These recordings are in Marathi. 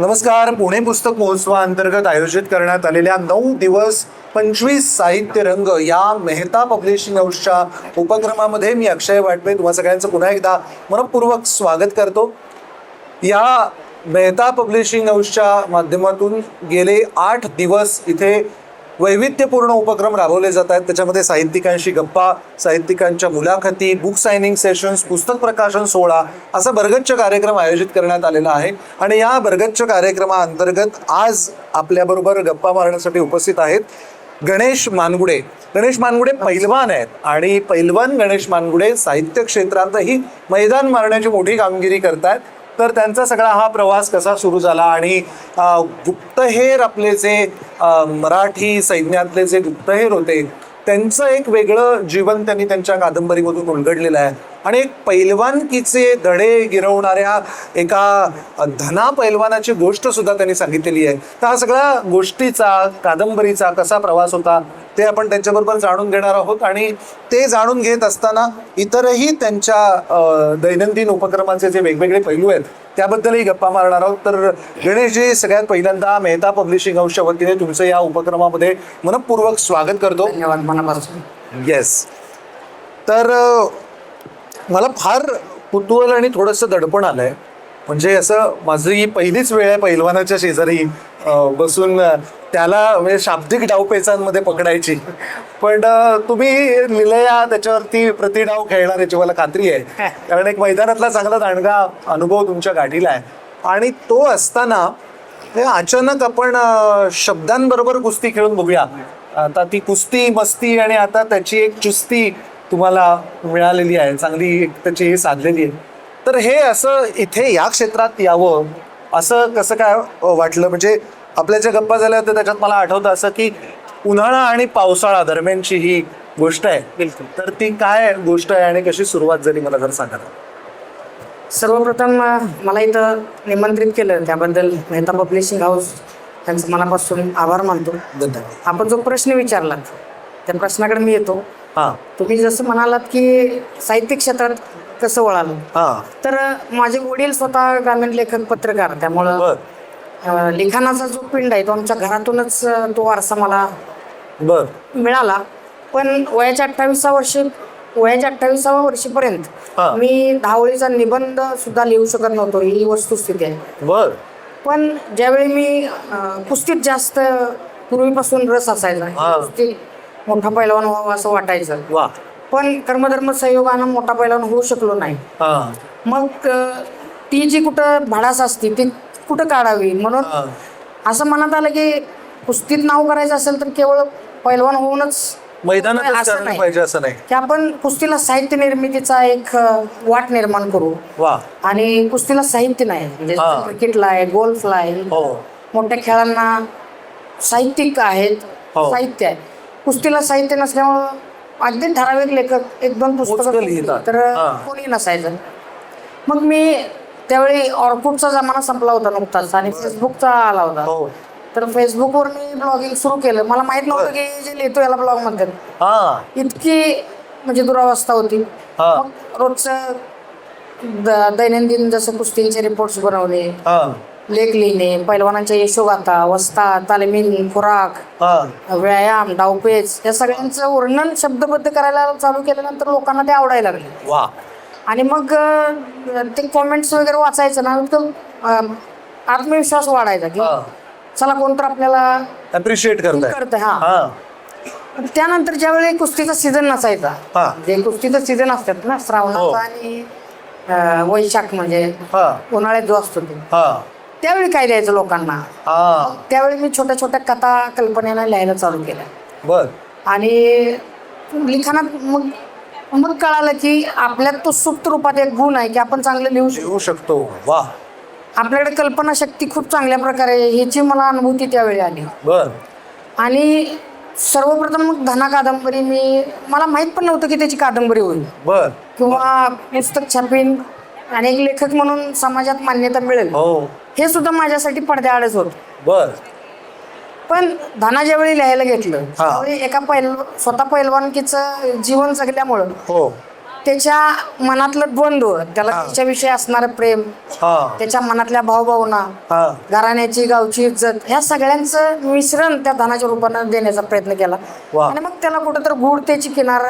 नमस्कार. पुणे पुस्तक महोत्सवाअंतर्गत आयोजित करण्यात आलेल्या 9 दिवस 25 साहित्य रंग या मेहता पब्लिशिंग हाऊसच्या उपक्रमामध्ये मी अक्षय वाटवे तुम्हा सगळ्यांचं पुन्हा एकदा मनपूर्वक स्वागत करतो. या मेहता पब्लिशिंग हाऊसच्या माध्यमातून गेले 8 दिवस इथे वैविध्यपूर्ण उपक्रम राबवले जात आहेत. त्याच्यामध्ये साहित्यिकांशी गप्पा, साहित्यिकांच्या मुलाखती, बुक सायनिंग सेशन्स, पुस्तक प्रकाशन सोहळा असा बरगच्च कार्यक्रम आयोजित करण्यात आलेला आहे. आणि या बरगच्च कार्यक्रमाअंतर्गत आज आपल्याबरोबर गप्पा मारण्यासाठी उपस्थित आहेत गणेश मानगुडे. गणेश मानगुडे पैलवान आहेत आणि पैलवान गणेश मानगुडे साहित्य क्षेत्रातही मैदान मारण्याची मोठी कामगिरी करतात. तर त्यांचा सगळा हा प्रवास कसा सुरू झाला आणि गुप्तहेर आपले जे मराठी सैन्यातले जे गुप्तहेर होते त्यांचं एक वेगळं जीवन त्यांनी त्यांच्या कादंबरीमधून उलगडलेलं आहे. आणि एक पैलवानकीचे धडे गिरवणाऱ्या एका धना पैलवानाची गोष्ट सुद्धा त्यांनी सांगितलेली आहे. तर हा सगळा गोष्टीचा कादंबरीचा कसा प्रवास होता ते आपण त्यांच्याबरोबर जाणून घेणार आहोत. आणि ते जाणून घेत असताना इतरही त्यांच्या दैनंदिन उपक्रमांचे जे वेगवेगळे पैलू आहेत त्याबद्दलही गप्पा मारणार आहोत. तर गणेशजी, सगळ्यात पहिल्यांदा मेहता पब्लिशिंग हाऊसच्या वतीने तुमचं या उपक्रमामध्ये मनपूर्वक स्वागत करतो. धन्यवाद मनापासून. येस. तर मला फार कुतूहल आणि थोडंसं दडपण आलंय. म्हणजे असं माझी पहिलीच वेळ आहे पैलवानाच्या शेजारी बसून त्याला म्हणजे शाब्दिक डावपेचांमध्ये पकडायची. पण तुम्ही लिहिलेल्या त्याच्यावरती प्रतिडाव खेळणार याची मला खात्री आहे, कारण एक मैदानातला चांगला दांडगा अनुभव तुमच्या गाठीला आहे. आणि तो असताना अचानक आपण शब्दांबरोबर कुस्ती खेळून बघूया. आता ती कुस्ती मस्ती आणि आता त्याची एक चुस्ती तुम्हाला मिळालेली आहे, चांगली एक त्याची हे साधलेली आहे. तर हे असं इथे या क्षेत्रात यावं असं कसं काय वाटलं? म्हणजे आपल्या ज्या गप्पा झाल्या होत्या त्याच्यात मला आठवतं असं की उन्हाळा आणि पावसाळा दरम्यानची ही गोष्ट आहे. बिलकुल. तर ती काय गोष्ट आहे आणि कशी सुरुवात झाली मला जर सांगा. सर्वप्रथम मला इथं निमंत्रित केलं त्याबद्दल मेहता पब्लिशिंग हाऊस त्यांचं मनापासून आभार मानतो. आपण जो प्रश्न विचारलात त्या प्रश्नाकडे मी येतो. तुम्ही जसं म्हणालात की साहित्य क्षेत्रात कसं वळालं, तर माझे वडील स्वतः ग्रामीण लेखक पत्रकार, त्यामुळं लिखाणाचा जो पिंड आहे तो आमच्या घरातूनच तो वारसा मला मिळाला. पण वयाच्या 28व्या वर्षीपर्यंत मी धावळीचा निबंध सुद्धा लिहू शकत नव्हतो, ही वस्तुस्थिती आहे. पण ज्यावेळी मी कुस्तीत जास्त पूर्वीपासून रस असायचा, कुस्ती मोठा पैलवान व्हावा असं वाटायचं, पण कर्मधर्म संयोगानं मोठा पैलवान होऊ शकलो नाही. मग ती जी कुठं भाडास असते ती कुठं काढावी म्हणून असं मनात आलं की कुस्तीत नाव करायचं असेल तर केवळ पैलवान होऊनच मैदानात पाहिजे असं नाही, की आपण कुस्तीला साहित्य निर्मितीचा एक वाट निर्माण करू. आणि कुस्तीला साहित्य नाही, म्हणजे क्रिकेटला आहे, गोल्फला आहे, मोठ्या खेळांना साहित्यिक आहेत, साहित्य आहे. कुस्तीला साहित्य नसल्यामुळं अगदी ठराविक लेखक 1-2 पुस्तकं लिहितात तर कोणी नसायचं. मग मी त्यावेळी ऑर्कुटचा जमाना संपला होता नुकताच आणि फेसबुकचा आला होता. तर फेसबुकवर मी ब्लॉगिंग सुरू केलं. मला माहित नव्हतं की जे लिहितो याला ब्लॉग म्हणतात. इतकी म्हणजे दुरावस्था होती. मग रोजचं दैनंदिन जसं कुस्तींचे रिपोर्ट्स बनवले, लेख लिहिणे, पैलवानांच्या यशोगाथा, वस्ता, तालमीन, खुराक, व्यायाम, डावपेच या सगळ्यांचं वर्णन शब्दबद्ध करायला चालू केल्यानंतर लोकांना ते आवडायला लागले. आणि मग ते कॉमेंट्स वगैरे वाचायचं ना, तर आत्मविश्वास वाढायचा की चला कोणतर आपल्याला अप्रिशिएट करतंय. त्यानंतर ज्यावेळी कुस्तीचा सीझन नसायचा, जे कुस्तीचा सीझन असतात ना श्रावणाचा आणि वैशाख म्हणजे उन्हाळ्यात जो असतो त्यावेळी काय द्यायचं लोकांना. त्यावेळी मी छोट्या छोट्या कथा कल्पनेनं लिहायला चालू केल्या. आणि लिखाणात मग कळालं की आपल्यात तो सुप्त रूपात एक गुण आहे की आपण चांगलं लिहू शकतो. आपल्याकडे कल्पनाशक्ती खूप चांगल्या प्रकारे ह्याची मला अनुभूती त्यावेळी आली. आणि सर्वप्रथम मग धना कादंबरी मला माहित पण नव्हतं की त्याची कादंबरी होईल किंवा पुस्तक छापीन आणि एक लेखक म्हणून समाजात मान्यता मिळेल, हे सुद्धा माझ्यासाठी पडद्याआडच होतं. पण धना ज्यावेळी लिहायला घेतलं त्यावेळी एका स्वतः पैलवानकीचं जीवन जगल्यामुळं त्याच्या मनातलं द्वंद्व, त्याला त्याच्याविषयी असणारं प्रेम, त्याच्या मनातल्या भावभावना, घराण्याची गावची इज्जत, ह्या सगळ्यांचं मिश्रण त्या धनाच्या रूपानं देण्याचा प्रयत्न केला. आणि मग त्याला कुठंतरी गूढतेची किनार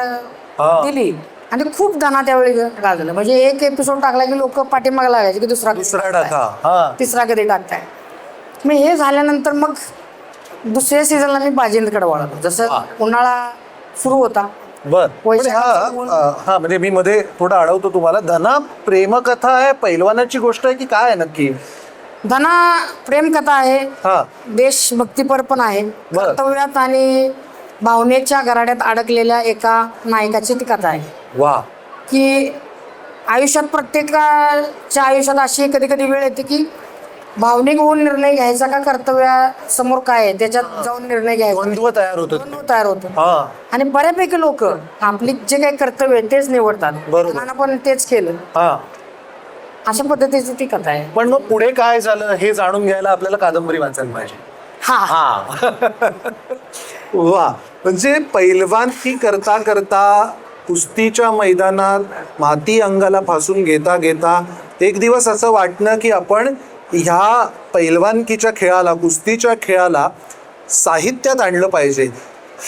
दिली आणि खूप धना त्यावेळी गाजलं. म्हणजे एक एपिसोड टाकला की लोक पाठीमाग लागायचे की दुसरा टाका, तिसरा कधी टाकताय. मग हे झाल्यानंतर मग दुसऱ्या सीझनला मी बाजिंदकडे वळलो. जसं उन्हाळा सुरू होता. बर. म्हणजे मी मध्ये थोडं अडवतो तुम्हाला. धना प्रेमकथा आहे, पैलवानाची गोष्ट आहे की काय आहे नक्की? धना प्रेमकथा आहे, देशभक्तीपर पण आहे. कर्तव्यात आणि भावनेच्या गराड्यात अडकलेल्या एका नायकाची ती कथा आहे. वा. की आयुष्यात प्रत्येकाच्या आयुष्यात अशी कधी कधी वेळ येते की भावनिक होऊन निर्णय घ्यायचा का कर्तव्यासमोर काय आहे त्याच्यात जाऊन निर्णय घ्यायचा, द्वंद्व तयार होतो. आणि बऱ्यापैकी लोक आपली जे काही कर्तव्य आहे तेच निवडतात. धनानं पण तेच केलं. अशा पद्धतीची ती कथा आहे. पण मग पुढे काय झालं हे जाणून घ्यायला आपल्याला कादंबरी वाचायला पाहिजे. वा. म्हणजे पैलवानकी करता करता कुस्तीच्या मैदानात माती अंगाला फासून घेता घेता एक दिवस असं वाटणं की आपण ह्या पैलवानकीच्या खेळाला, कुस्तीच्या खेळाला साहित्यात आणलं पाहिजे.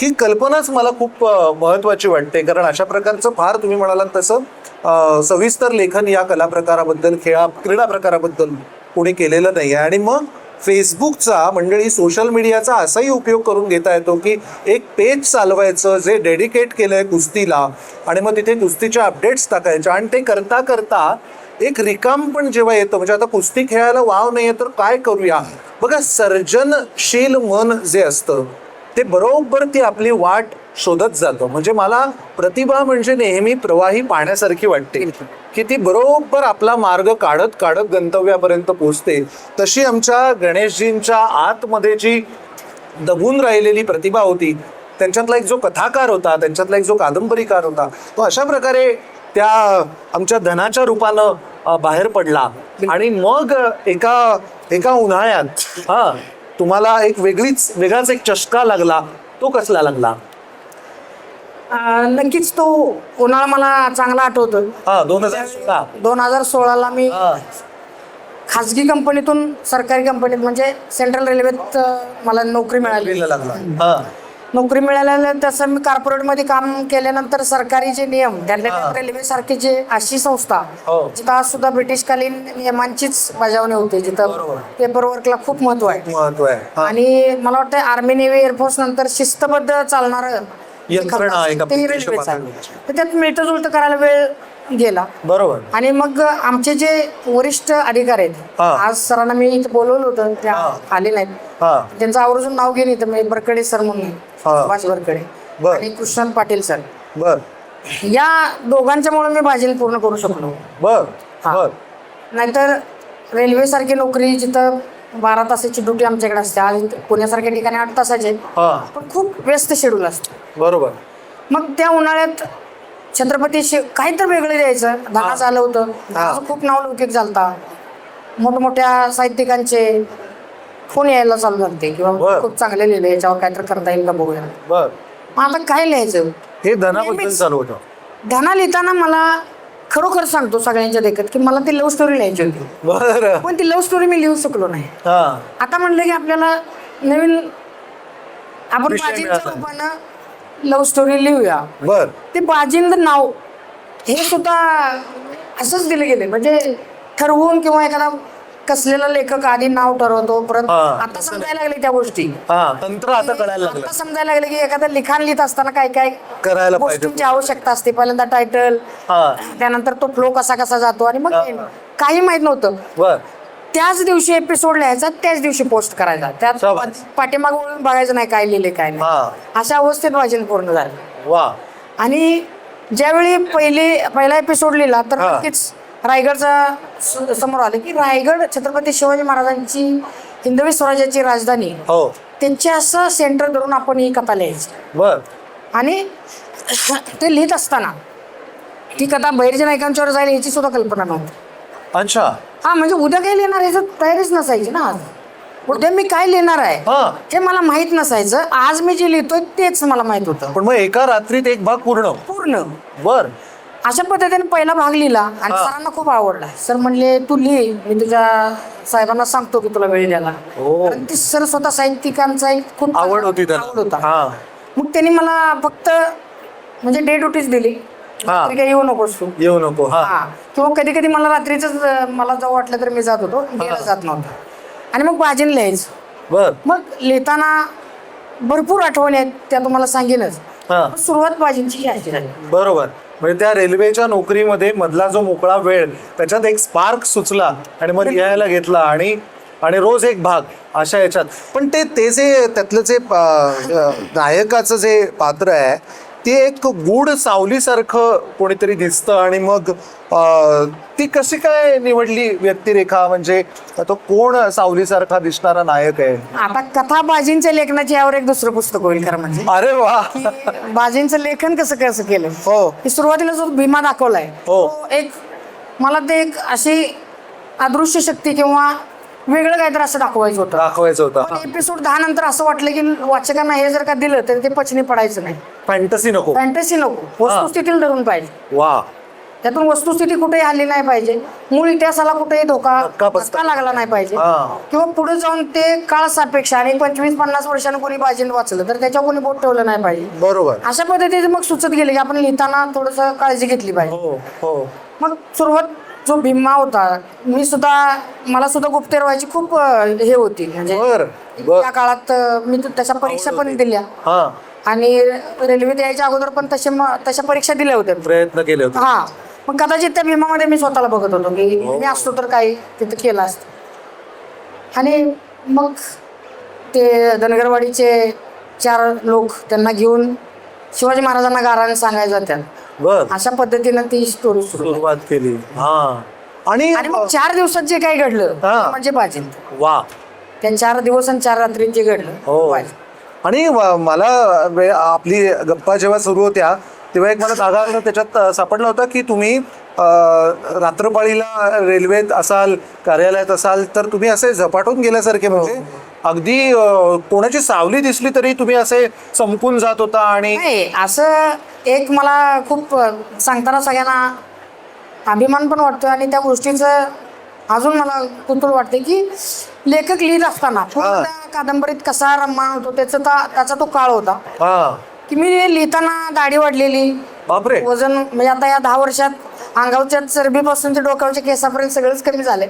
ही कल्पनाच मला खूप महत्त्वाची वाटते. कारण अशा प्रकारचं फार तुम्ही म्हणालात तसं सविस्तर लेखन या कलाप्रकाराबद्दल, क्रीडा प्रकाराबद्दल कोणी केलेलं नाही आहे. आणि मग फेसबुकचा, मंडळी सोशल मीडियाचा असाही उपयोग करून घेता येतो की एक पेज चालवायचं जे डेडिकेट केलं आहे कुस्तीला, आणि मग तिथे कुस्तीच्या अपडेट्स टाकायच्या. आणि ते करता करता एक रिकाम पण जेव्हा येतं, म्हणजे आता कुस्ती खेळायला वाव नाही आहे तर काय करूया, बघा सर्जनशील मन जे असतं ते बरोबर ती आपली वाट शोधत जातं. म्हणजे मला प्रतिभा म्हणजे नेहमी प्रवाही पाण्यासारखी वाटते की ती बरोबर आपला मार्ग काढत काढत गंतव्यापर्यंत पोचते. तशी आमच्या गणेशजींच्या आतमध्ये जी दबून राहिलेली प्रतिभा होती, त्यांच्यातला एक जो कथाकार होता, त्यांच्यातला एक जो कादंबरीकार होता, तो अशा प्रकारे त्या आमच्या धनाच्या रूपानं बाहेर पडला. आणि मग एका उन्हाळ्यात तुम्हाला एक वेगळाच एक चष्का लागला. तो कसला लागला? नक्कीच तो उन्हाळा मला चांगला आठवतो. 2016ला मी खाजगी कंपनीतून सरकारी कंपनीत म्हणजे सेंट्रल रेल्वेत मला नोकरी मिळाली. नोकरी मिळाल्याला तसं मी कॉर्पोरेटमध्ये काम केल्यानंतर सरकारी जे नियम, त्यातल्या रेल्वे सारखी जे अशी संस्था जिथं आज सुद्धा ब्रिटिशकालीन नियमांचीच बजावणी होते, जिथं पेपरवर्कला खूप महत्व आहे. आणि मला वाटतं आर्मी, नेव्ही, एअरफोर्स नंतर शिस्तबद्ध चालणारं रेल्वेच आहे. तर त्यात मिळतं जुळतं करायला वेळ गेला. बरोबर. आणि मग आमचे जे वरिष्ठ अधिकारी आहेत, आज सरांना मी इथं बोलवलं होतं, त्या आले नाहीत. त्यांचं आवर्जून नाव घेऊन येतं मी, बरकडे सर म्हणून, सुभाष बरकडे आणि कृष्णन पाटील सर. या दोघांच्यामुळे मी बाजील पूर्ण करू शकलो. नाहीतर रेल्वे सारखी नोकरी जिथं 12 तासाची ड्युटी आमच्याकडे असते, आज पुण्यासारख्या ठिकाणी 8 तासाचे, पण खूप व्यस्त शेड्यूल असतं. बरोबर. मग त्या उन्हाळ्यात छत्रपती काहीतरी वेगळं द्यायचं. धनाचं आलं होतं, खूप नावलौकिक झालता. मोठमोठ्या साहित्यिकांचे फोन यायला चालू झाले किंवा खूप चांगले लिहिले, याच्यावर काहीतरी करता येईल का बघूया. मग आता काय लिहायचं हे धनाबद्दल चालू होतं. धना लिहिताना मला खरोखर सांगतो सगळ्यांच्या देखत की मला ती लव्ह स्टोरी लिहायची होती, पण ती लव्ह स्टोरी मी लिहू शकलो नाही. आता म्हणलं की आपल्याला नवीन आपण बाजींच्या रूपानं लव्ह स्टोरी लिहूया. ते बाजिंद नाव हे सुद्धा असंच दिले गेले, म्हणजे ठरवून किंवा एखादा कसलेला लेखक आधी नाव ठरवतो, परत आता समजायला लागले त्या गोष्टी, तंत्र आता कळायला लागलं. आता समजायला लागले की एखादं लिखाण लिहित असताना काय काय करायला गोष्टींची आवश्यकता असते. पहिल्यांदा टायटल, त्यानंतर तो फ्लो कसा कसा जातो, आणि मग काही माहित नव्हतं. त्याच दिवशी एपिसोड लिहायचा, त्याच दिवशी पोस्ट करायचा, त्यात पाठीमाग वळून बघायचं नाही काय लिहिले काय नाही. अशा अवस्थेत वाचन पूर्ण झालं. आणि ज्यावेळी पहिला एपिसोड लिहिला तर नक्कीच रायगडचा समोर आलं की रायगड छत्रपती शिवाजी महाराजांची हिंदवी स्वराज्याची राजधानी, त्यांची असं सेंटर धरून आपण ही कथा लिहायची. आणि ते लिहित असताना ती कथा बहिर्जी नायकांच्यावर जाईल याची सुद्धा कल्पना नव्हती. अच्छा. म्हणजे उद्या काय लिहिणार याचं तयारीच नसायची ना. उद्या मी काय लिहिणार आहे हे मला माहित नसायचं. आज मी जे लिहितोय तेच मला माहित होतं. पण मग एका रात्रीत एक भाग पूर्ण. पूर्ण. अशा पद्धतीने पहिला भाग लिहिला आणि सरांना खूप आवडला. सर म्हणले तू लिही, मी तुझ्या साहेबांना सांगतो की तुला वेळ द्यायला. कारण ती सर स्वतः साहित्यिकांचा एक खूप आवड होती त्याला. आवड होता. मग त्यांनी मला फक्त म्हणजे डे ड्युटीच दिली, काही येऊ नकोस तू, येऊ नको. किंवा कधी कधी मला रात्रीच मला जाऊ वाटलं तर मी जात होतो, गेला जात नव्हतं. आणि मग बाजीन लिहायचं. बर. मग लिहिताना भरपूर आठवणी आहेत, त्या तुम्हाला सांगेनच. सुरुवात बाजींची घ्यायची झाली. बरोबर. म्हणजे त्या रेल्वेच्या नोकरीमध्ये मधला जो मोकळा वेळ, त्याच्यात एक स्पार्क सुचला आणि मग लिहायला घेतला आणि रोज एक भाग अशा याच्यात. पण ते जे त्यातलं जे नायकाचं जे पात्र आहे ते एक गूढ सावलीसारखं कोणीतरी दिसतं आणि मग ती कशी काय निवडली व्यक्तिरेखा, म्हणजे तो कोण सावलीसारखा दिसणारा नायक आहे? आता कथा बाजींच्या लेखनाची यावर एक दुसरं पुस्तक होईल खरं म्हणजे. अरे वा. बाजींचं लेखन कसं केलं. हो. की सुरुवातीला जो भीमा दाखवलाय हो. तो एक मला ते एक अशी अदृश्य शक्ती किंवा वेगळं काहीतरी असं दाखवायचं होतं. एपिसोड 10 नंतर असं वाटलं की वाचकांना हे जर का दिलं तर ते पचनी पडायचं नाही. फॅन्टसी नको, वस्तुस्थितीला धरून पाहिजे. वा. त्यातून वस्तुस्थिती कुठेही आली नाही पाहिजे, मूळ इतिहासाला कुठेही धक्का लागला नाही पाहिजे, किंवा पुढे जाऊन ते काळ सापेक्ष आणि 25-50 वर्षांनी कोणी बाजींना वाचलं तर त्याच्यावर कोणी बोट ठेवलं नाही पाहिजे. बरोबर. अशा पद्धतीने मग सुचत गेले की आपण लिहिताना थोडस काळजी घेतली पाहिजे. मग सुरुवात जो भीमा होता, मला सुद्धा गुप्तेर व्हायची खूप हे होती. म्हणजे त्या काळात मी त्याच्या परीक्षा पण दिल्या आणि रेल्वेत यायच्या अगोदर पण तशा परीक्षा दिल्या होत्या, प्रयत्न केले होते. मग कदाचित त्या भीमामध्ये मी स्वतःला बघत होतो की मी असतो तर काही तिथं केलं असतं. आणि मग ते धनगरवाडीचे 4 लोक त्यांना घेऊन शिवाजी महाराजांना गाराने सांगायचं त्या. अशा पद्धतीनं ती स्टोरी सुरुवात केली. आणि मग 4 दिवसात जे काही घडलं म्हणजे बाजी. वा. त्या 4 दिवस आणि 4 रात्री जे घडलं. आणि मला आपली गप्पा जेव्हा सुरू होत्या तेव्हा एक मला धागा त्याच्यात सापडला होता की तुम्ही रात्रपाळीला रेल्वेत असाल, कार्यालयात असाल तर तुम्ही असे झपाटून गेल्यासारखे, म्हणजे अगदी कोणाची सावली दिसली तरी तुम्ही असे चमकून जात होता. आणि असं एक मला खूप सांगताना सगळ्यांना अभिमान पण वाटतो आणि त्या गोष्टीचं अजून मला कुतूहल वाटते की लेखक लिहित असताना पूर्ण कादंबरीत कसा रम्मान होतो त्याचा तो काळ होता की मी लिहिताना दाढी वाढलेली, बापरे, वजन म्हणजे आता या 10 वर्षात अंगावच्या चरबीपासून ते डोक्यावरच्या केसापर्यंत सगळंच कमी झाले.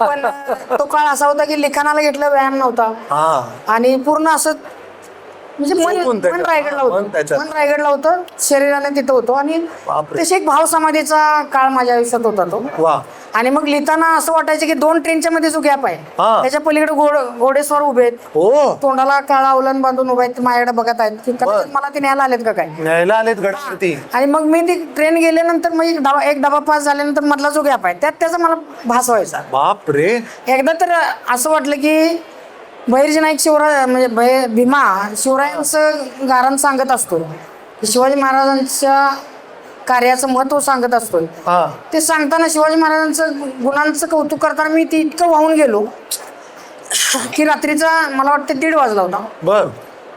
पण तो काळ असा होता की लिखाणाला घेतलं व्यायाम नव्हता आणि पूर्ण असं म्हणजे मन रायगडला होतं, शरीराने तिथं होतो आणि तशी एक भाव समाधीचा काळ माझ्या आयुष्यात होता तो. आणि मग लिहिताना असं वाटायचं की 2 ट्रेनच्या मध्ये जो गॅप आहे त्याच्या पलीकडे घोडेस्वार उभे आहेत, तोंडाला काळा अवलन बांधून उभे आहेत, माझ्याकडे बघत आहेत की मला ते न्यायला आलेत का काय. आणि मग मी ती ट्रेन गेल्यानंतर मग एक डबा पास झाल्यानंतर मधला जो गॅप आहे त्याचा मला भास व्हायचा. बापरे. एकदा तर असं वाटलं की बहिर्जी नाईक शिवराय म्हणजे भीमा शिवरायांचं गारण सांगत असतो, शिवाजी महाराजांच्या कार्याचं महत्व सांगत असतो. ते सांगताना शिवाजी महाराजांचं गुणांचं कौतुक करताना मी ती इतकं वाहून गेलो की रात्रीचा मला वाटतं 1:30 वाजला होता.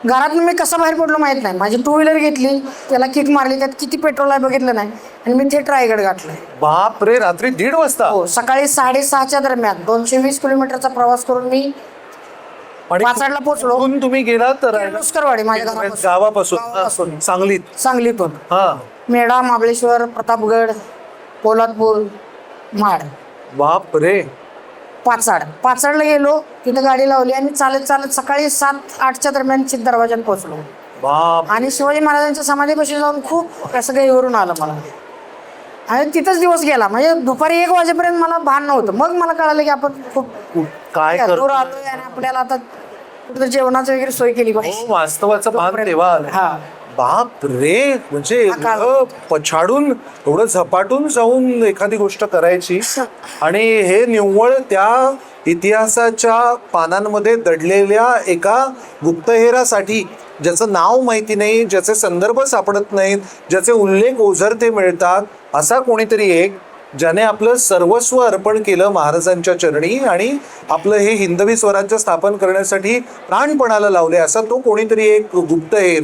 घरातून मी कसं बाहेर पडलो माहित नाही. माझी 2 व्हीलर घेतली, त्याला किक मारली, त्यात किती पेट्रोल आहे बघितलं नाही आणि मी थेट रायगड गाठलं. बापरे. रात्री 1:30 वाजता? हो, सकाळी 6:30च्या दरम्यान 220 किलोमीटरचा प्रवास करून मी पाचाडला पोहोचलो. तुम्ही गेलात तर लष्करवाडी माझ्या गावापासून सांगलीतून मेढा, महाबळेश्वर, प्रतापगड, पोलादपूर, माड. बापरे. पाचाडला गेलो, तिथं गाडी लावली आणि चालत सकाळी 7-8च्या दरम्यान दरवाजात पोहोचलो. आणि शिवाजी महाराजांच्या समाधीपाशी जाऊन खूप असं काही वरून आलं मला आणि तिथंच दिवस गेला. म्हणजे दुपारी 1 वाजेपर्यंत मला भान नव्हतं. मग मला कळालं की आपण खूप काय आलोय आणि आपल्याला आता कुठं जेवणाची वगैरे सोय केली पाहिजे. वास्तवाचं भान तेव्हा आलं. बाप रे. म्हणजे पछाडून एवढं झपाटून जाऊन एखादी गोष्ट करायची आणि हे निव्वळ त्या इतिहासाच्या पानांमध्ये दडलेल्या एका गुप्तहेरासाठी, ज्याचं नाव माहिती नाही, ज्याचे संदर्भ सापडत नाहीत, ज्याचे उल्लेख ओझरते मिळतात, असा कोणीतरी एक ज्याने आपलं सर्वस्व अर्पण केलं महाराजांच्या चरणी आणि आपलं हे हिंदवी स्वराज्य स्थापन करण्यासाठी प्राणपणाला लावले, असा तो कोणीतरी एक गुप्तहेर.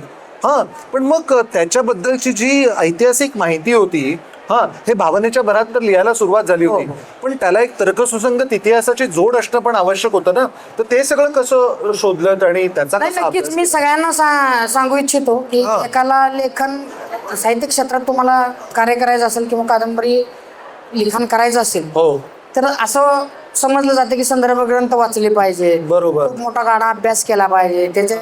पण मग त्याच्याबद्दलची जी ऐतिहासिक माहिती होती हा, हे भावनेच्या भरात तर लिहायला सुरुवात झाली होती, पण त्याला एक तर्कसुसंगत इतिहासाची जोड असणं पण आवश्यक होतं ना. तर ते सगळं कसं शोधलं आणि त्याचा नाही, कसा नक्कीच अभ्यास मी सगळ्यांना सांगू इच्छितो की एकाला लेखन साहित्यिक क्षेत्रात तुम्हाला कार्य करायचं असेल किंवा कादंबरी लिखाण करायचं असेल हो, तर असं समजलं जातं की संदर्भ ग्रंथ वाचले पाहिजे, बरोबर. खूप मोठा गाडा अभ्यास केला पाहिजे, त्याचे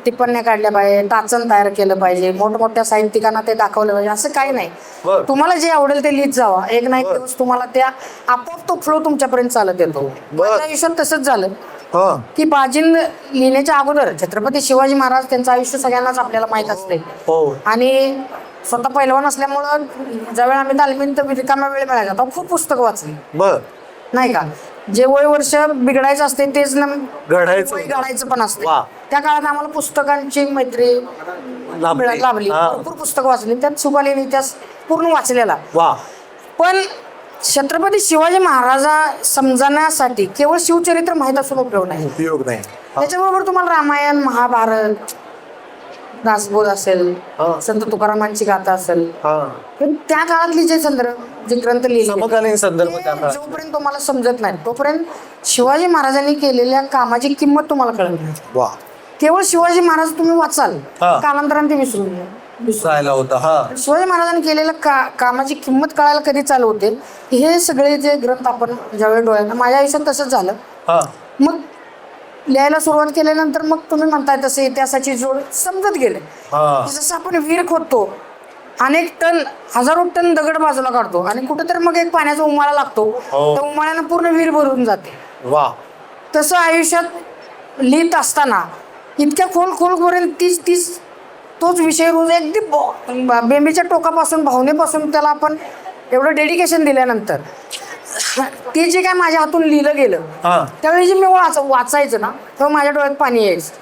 टिप्पण्या काढल्या पाहिजे, टाचन तयार केलं पाहिजे, मोठमोठ्या साहित्यिकांना ते दाखवलं पाहिजे, असं काही नाही. बर. तुम्हाला जे आवडेल ते लिहित जावा, एक ना एक दिवस तुम्हाला त्या आपोआप तो फ्लो तुमच्यापर्यंत चालत येतो. माझ्या आयुष्यात तसंच झालं हा, की बाजींद लिहिण्याच्या अगोदर छत्रपती शिवाजी महाराज त्यांचं आयुष्य सगळ्यांनाच आपल्याला माहीत असते हो, आणि स्वतः पैलवान असल्यामुळं ज्यावेळी आम्ही तालमीत रिकामा वेळ मिळायचा तेव्हा खूप पुस्तकं वाचली, बर, नाही का. जे वय वर्ष बिघडायचं असते तेच ना घडायचं. वय घडायचं पण असते. वा. त्या काळात आम्हाला पुस्तकांची मैत्री लाभली. हा. भरपूर पुस्तकं वाचली, त्यात शुभालेखन इतिहास पूर्ण वाचलेला. वा, पण छत्रपती शिवाजी महाराजा समजण्यासाठी केवळ शिवचरित्र माहीत असून उपयोग नाही. उपयोग नाही. त्याच्याबरोबर तुम्हाला रामायण, महाभारत, दासबोध असेल, हा. संत तुकारामांची गाथा असेल, हा, पण त्या काळातली जे जे ग्रंथ लिहिले समकालीन संदर्भ त्या ते काळात. जोपर्यंत तुम्हाला समजत नाही तोपर्यंत शिवाजी महाराजांनी केलेल्या कामाची किंमत तुम्हाला कळत नाही. वा, केवळ शिवाजी महाराज तुम्ही वाचाल, हा. कालांतराने ते विसरून राहिला होता. हा, शिवाजी महाराजांनी केलेल्या कामाची किंमत कळायला कधी चालू होते, हे सगळे जे ग्रंथ आपण ज्यावेळी डोळ्यांना, माझ्या आयुष्यात तसंच झालं. हा, मग लिहायला सुरुवात केल्यानंतर मग तुम्ही म्हणताय तसं इतिहासाची जोड समजत गेले. हा, जसं आपण विहीर खोदतो, अनेक टन, हजारो टन दगड बाजूला काढतो आणि कुठेतरी मग एक पाण्याचा उमाळा लागतो, हो. त्या उमाळ्यानं पूर्ण विहीर भरून जाते. वा, तसं आयुष्यात लिहित असताना इतक्या खोलपर्यंत तीच तोच विषय रोज अगदी बेंबीच्या टोकापासून, भावनेपासून त्याला आपण एवढं डेडिकेशन दिल्यानंतर ते जे काय माझ्या हातून लिहिलं गेलं हा, त्यावेळी जे मी वाचायचं ना तेव्हा माझ्या डोळ्यात पाणी यायचं.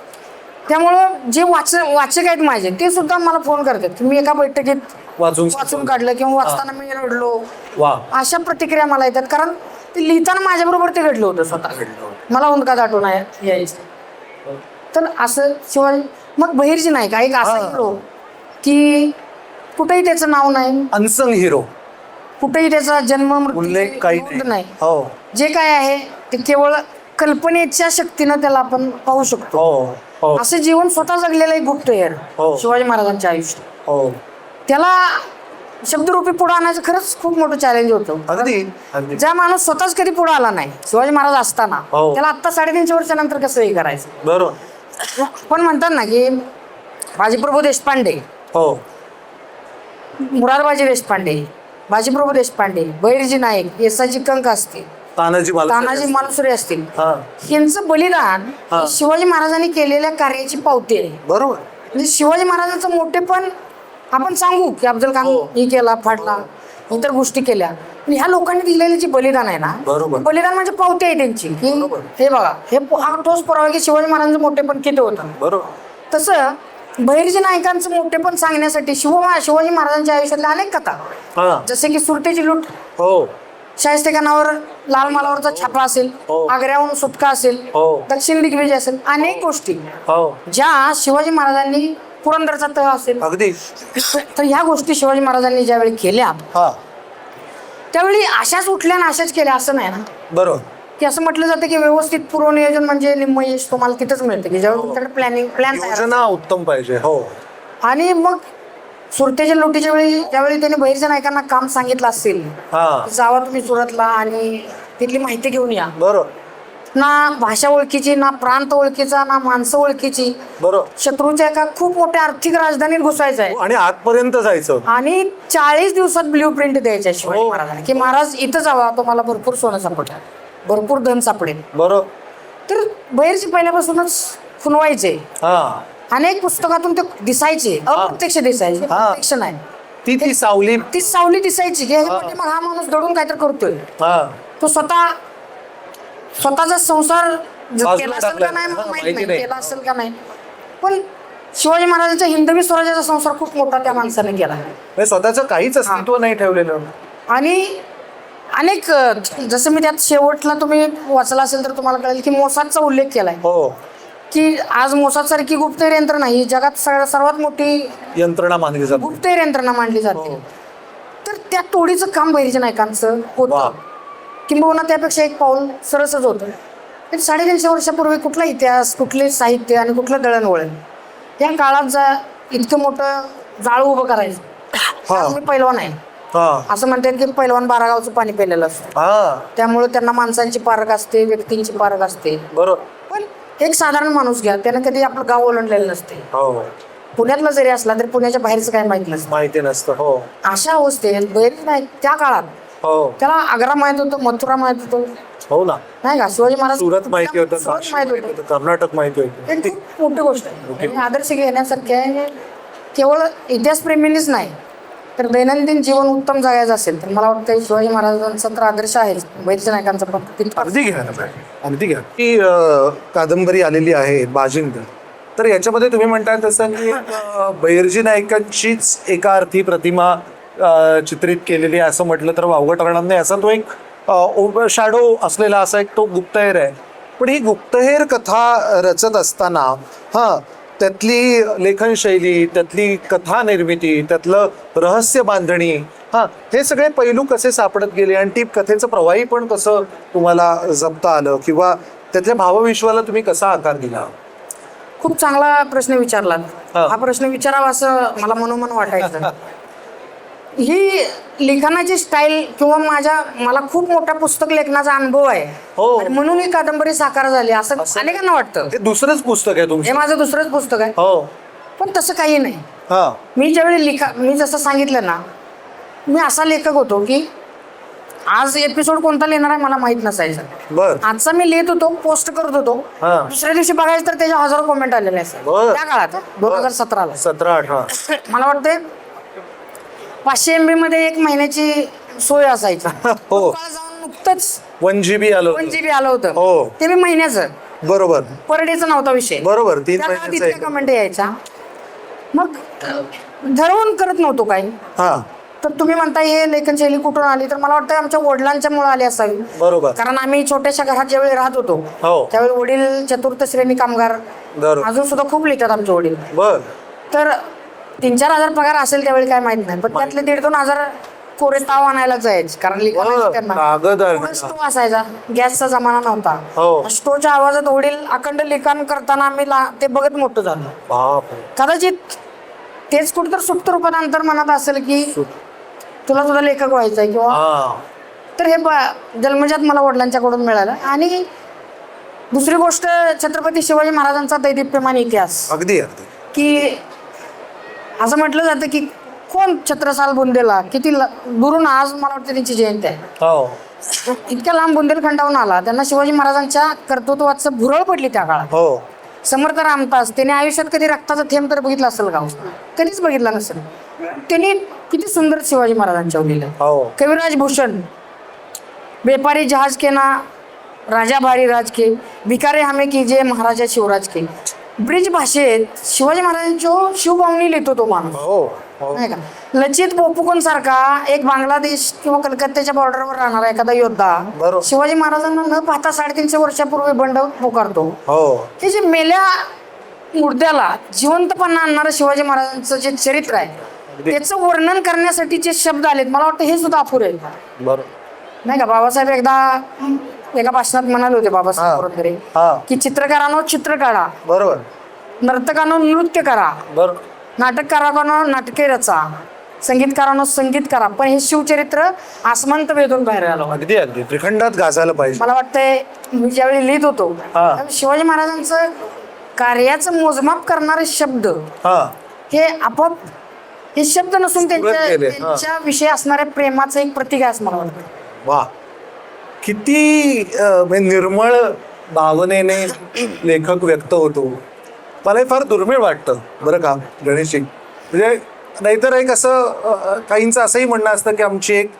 त्यामुळं जे वाचक आहेत माझे ते सुद्धा मला फोन करतात की मी एका बैठकीत वाचून काढलं किंवा वाचताना मी रडलो. वा, अशा प्रतिक्रिया मला येतात, कारण ते लिहिताना माझ्याबरोबर ते घडलं होतं स्वतः, मला हुंदका दाटून यायचं. तर असं शिवाय मग बहिर्जी नाही का एक असा हिरो की कुठेही त्याचं नाव नाही, अनसंग हिरो, कुठेही त्याचा जन्म उल्लेख काही नोंद नाही. हो, जे काय आहे ते केवळ कल्पनेच्या शक्तीनं त्याला आपण पाहू शकतो. हो, हो, असं जीवन स्वतः जगलेलं एक गुप्त आहे हो. शिवाजी महाराजांच्या आयुष्यात. हो, त्याला शब्दरूपी पुढे आणायचं खरंच खूप मोठं चॅलेंज होतं. अगदी अगदी. ज्या माणूस स्वतःच कधी पुढे आला नाही शिवाजी महाराज असताना, हो. त्याला आत्ता 350 वर्षानंतर कसं हे करायचं. बरोबर. पण म्हणतात ना की बाजीप्रभू देशपांडे, हो, मुरारबाजी देशपांडे, बाजीप्रभू देशपांडे, बहिर्जी नाईक, येसाजी कंक असतील, तानाजी तानाजी मालुसरे असतील, हा, यांचं बलिदान हा. शिवाजी महाराजांनी केलेल्या कार्याची पावती आहे. बरोबर. म्हणजे शिवाजी महाराजांचं मोठेपण आपण सांगू की अफजल खान हो. ही केला, फाडला, इतर गोष्टी केल्या, पण ह्या लोकांनी दिलेले जे बलिदान आहे ना, बरोबर. बलिदान म्हणजे पावती आहे त्यांची की बरोबर. हे बघा, हा ठोस पुरावा की शिवाजी महाराजांचं मोठेपण किती होतं. बरोबर. तसं बहिर्जी नायकांचं मोठेपण सांगण्यासाठी शिवाजी महाराजांच्या आयुष्यातल्या अनेक कथा, हा, जसे की सुरतेची लूट, हो, शाहिस्तेखानावर लाल मालावरचा छापा असेल, हो. आग्र्याहून सुटका असेल, हो. दक्षिण दिग्विजय असेल, अनेक गोष्टी हो, ज्या शिवाजी महाराजांनी, पुरंदरचा तह असेल, अगदी. तर ह्या गोष्टी शिवाजी महाराजांनी ज्यावेळी केल्या हा, त्यावेळी अशाच उठल्या आणि अशाच केल्या असं नाही ना, बरोबर. की असं म्हटलं जातं की व्यवस्थित पूर्वनियोजन म्हणजे निम्म यश तुम्हाला तिथंच मिळतं की ज्यावेळी तुमच्याकडे प्लॅन योजना उत्तम पाहिजे. हो, आणि मग सुरतेच्या लुटीच्या वेळी ज्यावेळी त्यांनी बहिर्जी नायकांना काम सांगितलं असेल, हा, जावा तुम्ही सुरतला आणि तिथली माहिती घेऊन या, बरोबर. ना भाषा ओळखीची, ना प्रांत ओळखीचा, ना माणसं ओळखीची, बरोबर. शत्रूच्या एका खूप मोठ्या आर्थिक राजधानीत घुसायचं आहे आणि आतपर्यंत जायचं. आणि 40 दिवसात ब्ल्यू प्रिंट द्यायच्या शिवाजी हो. महाराजांनी की महाराज इथं जावा, तुम्हाला भरपूर सोनं सापडेल, भरपूर धन सापडेल. बरोबर. तर बहिर्जी पहिल्यापासूनच खुनवायचे, हा, अनेक पुस्तकातून ते दिसायचे, अप्रत्यक्ष दिसायचे, हा. प्रत्यक्ष नाही. ती सावली. ती सावली दिसायची की ह्याच्या पाठीमागे हा माणूस दडून काहीतरी करतोय. हा, तो स्वतःचा संसार बाजूला केला असेल टाकलाय. का नाही मला हा, माहित माहिती नाही, नाही. केला असेल का नाही, पण शिवाजी महाराजांच्या हिंदवी स्वराज्याचा संसार खूप मोठा त्या माणसाने केला. म्हणजे स्वतःचं काहीच अस्तित्व नाही ठेवलेलं. आणि अनेक जसं मी त्यात शेवटला तुम्ही वाचला असेल तर तुम्हाला कळेल की मोसादचा उल्लेख केलाय हो, की आज मोसाद सारखी गुप्तहेर यंत्रणा ही जगात सर्वात मोठी यंत्रणा मानली जाते. गुप्तहेर यंत्रणा मानली जाते. हो. तर त्या तोडीचं काम बहिर्जी नायकांचं होतं, किंबहुना त्यापेक्षा एक पाऊल सरसच होतं. 350 वर्षापूर्वी कुठला इतिहास, कुठले साहित्य आणि कुठलं दळणवळण या काळात इतकं मोठं जाळं उभं करायचं. मी पैलवान आहे असं म्हणतात की पैलवान 12 गावचं पाणी प्यायलेलं असतं, त्यामुळे त्यांना माणसांची पारख असते, व्यक्तींची पारख असते. बरोबर. पण एक साधारण माणूस घ्या, त्यानं कधी आपलं गाव ओलांडलेलं नसते. पुण्यातला जरी असला तरी पुण्याच्या बाहेरचं काय माहिती नसतं. अशा अवस्थेत बहिर्जी नाईक त्या काळात त्याला आग्रा माहित होतं, मथुरा माहित होतं, हो ना, नाही का, शिवाजी महाराज सुरत माहिती होतं, सुरत माहित होतं, कर्नाटक माहिती होतं. ही खूप मोठी गोष्ट आहे आणि आदर्श घेण्यासारखे आहे. केवळ इतिहासप्रेमींनीच नाही तर दैनंदिन जीवन उत्तम जगायचं असेल तर मला वाटतं शिवाजी महाराजांचा तर आदर्श आहे बहिर्जी नायकांचा पण. अगदी घ्या की कादंबरी आलेली आहे बाजिंद, तर याच्यामध्ये तुम्ही म्हणताय तसं की बहिर्जी नायकांचीच एका अर्थी प्रतिमा चित्रित केलेली आहे असं म्हटलं तर वावगं ठरणार नाही. असा तो एक शॅडो असलेला असा एक तो गुप्तहेर आहे. पण ही गुप्तहेर कथा रचत असताना त्यातली लेखनशैली, त्यातली कथा निर्मिती, त्यातलं रहस्य बांधणी, हे सगळे पैलू कसे सापडत गेले आणि ती कथेचं प्रवाही पण कसं तुम्हाला जपता आलं किंवा त्यातल्या भावविश्वाला तुम्ही कसा आकार दिला? खूप चांगला प्रश्न विचारला. हा प्रश्न विचारावा असं मला मनोमन वाटायचं. ही लिखाणाची स्टाईल किंवा मला खूप मोठा पुस्तक लेखनाचा अनुभव आहे आणि म्हणून ही कादंबरी साकार झाली असं अनेकांना वाटतं. हे दुसरंच पुस्तक आहे तुमचं? हे माझं दुसरंच पुस्तक आहे. पण तसं काही नाही. मी ज्यावेळी मी जसं सांगितलं ना, मी असा लेखक होतो की आज एपिसोड कोणता लिहिणार आहे मला माहित नसायचं. आजचा मी लिहित होतो, पोस्ट करत होतो, दुसऱ्या दिवशी बघायचं तर त्याच्या हजारो कमेंट आलेले असतात. त्या काळात 2017 17-18 मला वाटतं 500 MB मध्ये 1 महिन्याची सोय असायची. जाऊन नुकतंच 1 GB आलं 1 GB आलं होतं, ते मी महिन्याचं. बरोबर. पर डेचा नव्हता विषय. बरोबर. 3 इतक्या महिन्याचा कमेंट यायच्या. मग ठरवून करत नव्हतो काही. तर तुम्ही म्हणताय हे लेखनशैली कुठून आली, तर मला वाटतं आमच्या वडिलांच्या मुळे आली असावी. बरोबर. कारण आम्ही छोट्याशा घरात ज्यावेळी राहत होतो त्यावेळी वडील चतुर्थ श्रेणी कामगार, अजून सुद्धा खूप लिहितात आमचे वडील. तर 3-4 हजार पगार असेल त्यावेळी काय माहित नाही, पण त्यातले 1,500-2 हजार कोरे ताव आणायला जायचे. कारण स्टोव असायचा, गॅसचा जमाना नव्हता. स्टोवच्या आवाजात वडील अखंड लिखाण करताना आम्ही ते बघत मोठं झालं. कदाचित तेच कुठं तर सुप्त रूपात अंतर मनात असेल की तुला सुद्धा लेखक व्हायचंय किंवा, तर हे जन्मजात मला वडिलांच्याकडून मिळालं. आणि दुसरी गोष्ट, छत्रपती शिवाजी महाराजांचा दैदिप्यमान इतिहास. अगदी की असं म्हटलं जातं की कोण छत्रसाल बुंदेला, किती दुरून आज मला वाटतं त्यांची जयंती आहे. इतक्या लांब बुंदेलखंडावरून आला, त्यांना शिवाजी महाराजांच्या कर्तृत्वाचं भुरळ पडली त्या काळात. समर्थ रामदास, त्याने आयुष्यात कधी रक्ताचा थेंब तर बघितला असेल का? कधीच बघितला नसेल. त्यांनी किती सुंदर शिवाजी महाराजांच्या लिहिलं. कविराज भूषण, व्यापारी जहाज के ना राजा भारी राज के, भिकारे हमें कीजिए महाराजा शिवराज के. ब्रिज भाषेत शिवाजी महाराजांची शिवभावनी लिहितो तो माणूस, नाही का? लचित बोपुकन सारखा एक बांगलादेश किंवा कलकत्त्याच्या बॉर्डरवर राहणारा एखादा योद्धा शिवाजी महाराजांना न पाहता 350 वर्षापूर्वी बंड पुकारतो. हे जे मेल्या मुर्द्याला जिवंतपणा आणणारं शिवाजी महाराजांचं जे चरित्र आहे त्याचं वर्णन करण्यासाठी जे शब्द आलेत, मला वाटतं हे सुद्धा अपुरे आहेत, नाही का? बाबासाहेब एकदा एका भाषणात म्हणाले होते, बाबासाहेब पुरंदरे, की चित्रकारांनो चित्र काढा, बरोबर, नर्तकांनो नृत्य करा, बरोबर, नाटककारांनो नाटके रचा, संगीतकारांनो संगीत करा, पण हे शिवचरित्र आसमंत वेधून बाहेर आलं. अगदी अगदी त्रिखंडात गाजायला पाहिजे. मला वाटतंय मी ज्यावेळी लिहित होतो शिवाजी महाराजांचं कार्याचं मोजमाप करणारे शब्द हे आपोआप, हे शब्द नसून त्यांच्या विषयी असणाऱ्या प्रेमाचं एक प्रतीक आहे असं मला वाटतं. वा, किती निर्मळ भावनेने लेखक व्यक्त होतो. मला हे फार दुर्मिळ वाटतं बरं का गणेशजी. म्हणजे नाहीतर एक असं काहींचं असंही म्हणणं असतं की आमची एक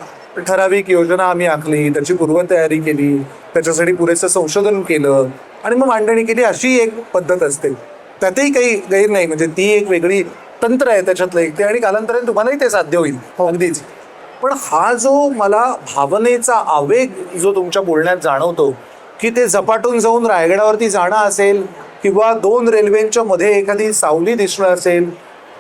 ठराविक योजना आम्ही आखली, त्याची पूर्वतयारी केली, त्याच्यासाठी पुरेसं संशोधन केलं आणि मग मांडणी केली, अशी एक पद्धत असते. त्यातही काही गैर नाही, म्हणजे ती एक वेगळी तंत्र आहे त्याच्यातलं एक, ते आणि कालांतराने तुम्हालाही ते साध्य होईल अगदीच. पण हा जो मला भावनेचा आवेग जो तुमच्या बोलण्यात जाणवतो, की ते झपाटून जाऊन रायगडावरती जाणं असेल किंवा 2 रेल्वेंच्या मध्ये एखादी सावली दिसणं असेल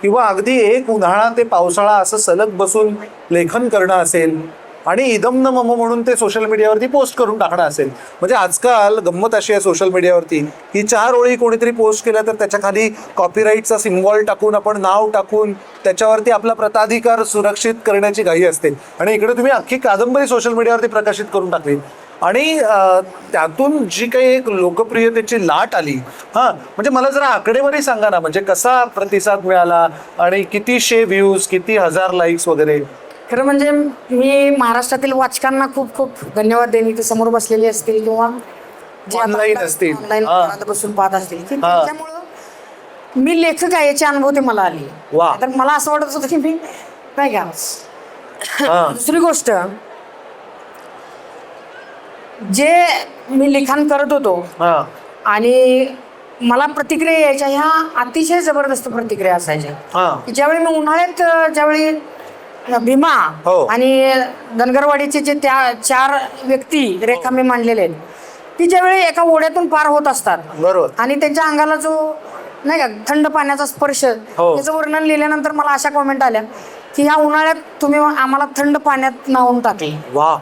किंवा अगदी एक उन्हाळा ते पावसाळा असं सलग बसून लेखन करणं असेल आणि इदम न मम म्हणून ते सोशल मीडियावरती पोस्ट करून टाकणं असेल. म्हणजे आजकाल गंमत अशी आहे सोशल मीडियावरती की 4 ओळी कोणीतरी पोस्ट केल्या तर त्याच्या खाली कॉपीराईटचा सिम्बॉल टाकून आपण नाव टाकून त्याच्यावरती आपला प्रताधिकार सुरक्षित करण्याची घाई असते. आणि इकडे तुम्ही अख्खी कादंबरी सोशल मीडियावरती प्रकाशित करून टाकली आणि त्यातून जी काही एक लोकप्रियतेची लाट आली. म्हणजे मला जरा आकडेवारी सांगा ना, म्हणजे कसा प्रतिसाद मिळाला आणि कितीशे व्ह्यूज, किती हजार लाईक्स वगैरे. खरं म्हणजे मी महाराष्ट्रातील वाचकांना खूप खूप धन्यवाद देईन, इथे समोर बसलेले असतील किंवा जे ऑनलाईन असतील, ऑनलाईन बसून पाहत असतील, की त्याच्यामुळं मी लेखक आहे याची अनुभूती मला आली. वा. तर मला असं वाटत होतं की मी नाही का. दुसरी गोष्ट, जे मी लिखाण करत होतो आणि मला प्रतिक्रिया यायच्या, ह्या अतिशय जबरदस्त प्रतिक्रिया असायच्या. ज्यावेळी मी उन्हाळ्यात ज्यावेळी भीमा आणि धनगरवाडीचे जे त्या 4 व्यक्ती रेखा मी मांडलेले आहेत, ती ज्यावेळी एका ओढ्यातून पार होत असतात बरोबर आणि त्यांच्या अंगाला जो नाही का थंड पाण्याचा स्पर्श, त्याचं वर्णन लिहिल्यानंतर मला अशा कॉमेंट आल्या की ह्या उन्हाळ्यात तुम्ही आम्हाला थंड पाण्यात न्हावून टाकले. वा.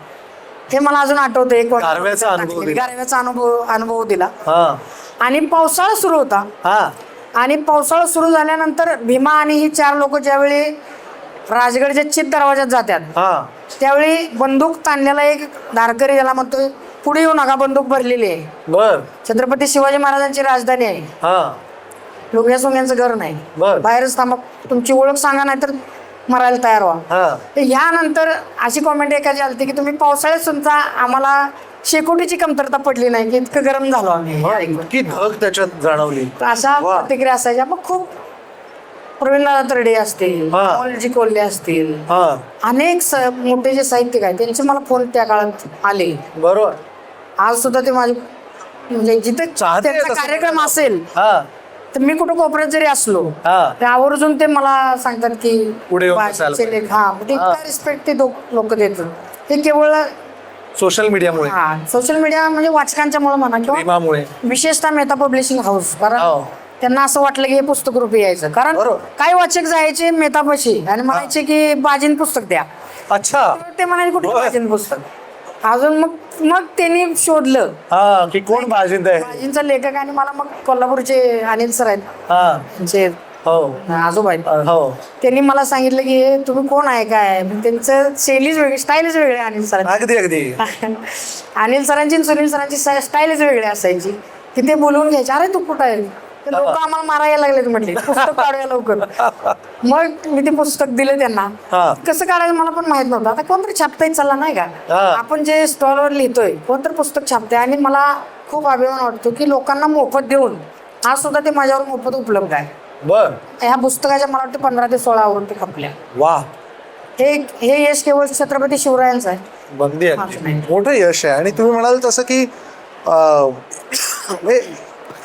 हे मला अजून आठवतं. एक गारव्याचा अनुभव दिला. आणि पावसाळा सुरू होता आणि पावसाळा सुरू झाल्यानंतर भीमा आणि ही 4 लोक ज्यावेळी राजगडच्या चित दरवाजात जातात त्यावेळी बंदूक ताणलेला एक धारकरी, ज्याला म्हणतोय पुढे येऊ नका, बंदूक भरलेली आहे. बर. छत्रपती शिवाजी महाराजांची राजधानी आहे, लोक सोंग्यांचं घर नाही, बाहेरच थांबा, तुमची ओळख सांगा नाही तर मरायला तयार व्हा. यानंतर अशी कॉमेंट एकाची आली की तुम्ही पावसाळ्यात सुद्धा आम्हाला शेकोटीची कमतरता पडली नाही, की इतकं गरम झालो आम्ही, की धग त्याच्यात जाणवली. अशा प्रतिक्रिया असायच्या. मग खूप प्रवीणदादा तरडे असतील, अमोलजी कोल्हे असतील, अनेक मोठे जे साहित्यिक आहेत त्यांचे मला फोन त्या काळात आले. बरोबर. आज सुद्धा ते माझे म्हणजे जिथे त्यांचा कार्यक्रम असेल तर मी कुठं कोपऱ्यात जरी असलो तर आवर्जून ते मला सांगतात की रिस्पेक्ट ते लोक देतात. हे केवळ सोशल मीडियामुळे, सोशल मीडिया म्हणजे वाचकांच्यामुळे म्हणा किंवा विशेषतः मेहता पब्लिशिंग हाऊस, कारण त्यांना असं वाटलं की हे पुस्तक रूपी यायचं. कारण काही वाचक जायचे मेहतापाशी आणि म्हणायचे की बाजीन पुस्तक द्या. अच्छा. ते म्हणायचे कुठे बाजीन पुस्तक. अजून मग त्यांनी शोधलं की कोण बाजिंद आहे. बाजींचा लेखक आणि मला मग कोल्हापूरचे अनिल सर आहेत जे आजोबा आहेत, त्यांनी मला सांगितलं की हे तुम्ही कोण आहे काय. त्यांचं शैलीच वेगळी, स्टाईलच वेगळी. अनिल सर अगदी अगदी अनिल सरांची सुनील सरांची स्टाईलच वेगळी असायची की ते बोलवून घ्यायचे, अरे तू कुठं आहे, ते लोक आम्हाला मारायला लागलेत म्हटले, पुस्तक काढूया लवकर. मग मी ते पुस्तक दिलं त्यांना. कसं काढायचं मला पण माहित नव्हतं. आता कोणतरी छापताय चला नाही का, आपण जे स्टॉलवर लिहितोय कोणतरी पुस्तक छापते. आणि मला खूप अभिमान वाटतो की लोकांना मोफत देऊन आज सुद्धा ते माझ्यावर मोफत उपलब्ध आहे. बर. ह्या पुस्तकाच्या मला वाटतं 15 ते 16 आवृत्ती खपल्या. वा. हे यश केवळ छत्रपती शिवरायांचं आहे. बंदी मोठं यश आहे. आणि तुम्ही म्हणाल तसं की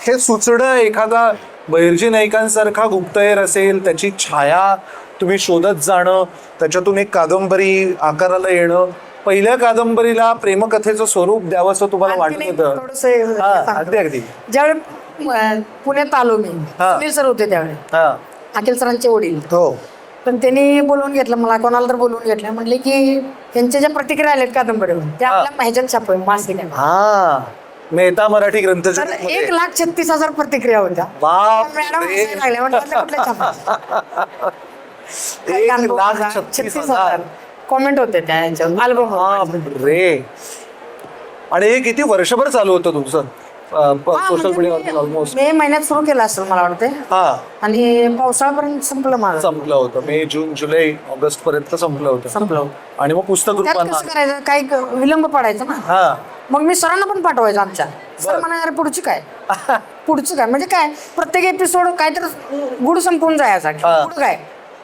हे सुचणं एखादा बहिर्जी नाईकांसारखा गुप्तहेर असेल, त्याची छाया तुम्ही शोधत जाणं, त्याच्यातून एक कादंबरी आकाराला येणं, पहिल्या कादंबरीला प्रेमकथेचं स्वरूप द्यावं असं तुम्हाला वाटत होतं. अगदी अगदी. ज्यावेळी पुण्यात आलो मी, सुनील सर होते त्यावेळी, अखिल सरांचे वडील. पण त्यांनी बोलवून घेतलं मला, कोणाला तर बोलवून घेतलं. म्हणले की त्यांच्या ज्या प्रतिक्रिया आल्यात कादंबरीवर त्या आपल्या ह्याच्यात छापवे मासिकात. मेहता मराठी ग्रंथ 1,36,000 प्रतिक्रिया होत्या. मॅडम कुठल्या 1,36,000 कॉमेंट होते त्या अल्बम रे. आणि हे किती वर्षभर चालू होतं तुमचं सोशल मीडियावर? ऑलमोस्ट मे महिन्यात सुरू केलं असेल मला वाटते. आणि पावसाळ्यापर्यंत संपलं होतं. मे, जून, जुलै, ऑगस्ट पर्यंत संपलं. आणि मग पुस्तक कसं करायचं, काही विलंब पडायचा ना. मग मी सरांना पण पाठवायचं आमच्या. सर म्हणा पुढचं काय म्हणजे काय, प्रत्येक एपिसोड काय तर गुड संपवून जायचा, पुढं काय.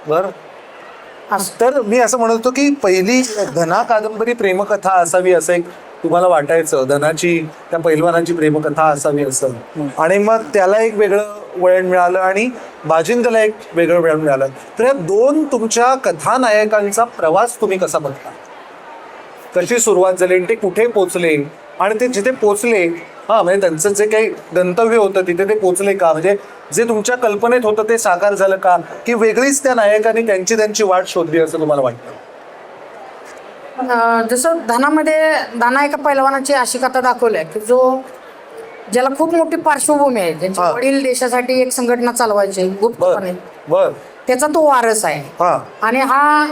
बरं. तर मी असं म्हणत होतो की पहिली धना कादंबरी प्रेमकथा असावी असं एक तुम्हाला वाटायचं, धनाची त्या पैलवानाची प्रेमकथा असावी असं. आणि मग त्याला एक वेगळं वळण मिळालं आणि बाजिंदला एक वेगळं वळण मिळालं. तर या 2 तुमच्या कथानायकांचा प्रवास तुम्ही कसा बघता? कशी सुरुवात झाली, ते कुठे पोचले आणि ते जिथे पोचले हा, म्हणजे त्यांचं जे काही गंतव्य होतं तिथे ते पोहोचले का, म्हणजे जे तुमच्या कल्पनेत होतं ते साकार झालं का, की वेगळीच त्या नायकाने त्यांची वाट शोधली असं तुम्हाला वाटतं? जसं धनामध्ये दाना एका पैलवानाची अशी कथा दाखवली आहे की ज्याला खूप मोठी पार्श्वभूमी आहे, त्यांचे हा. वडील देशासाठी एक संघटना चालवायचे गुप्तपणे, बर. त्याचा तो वारस आहे. हा. आणि हा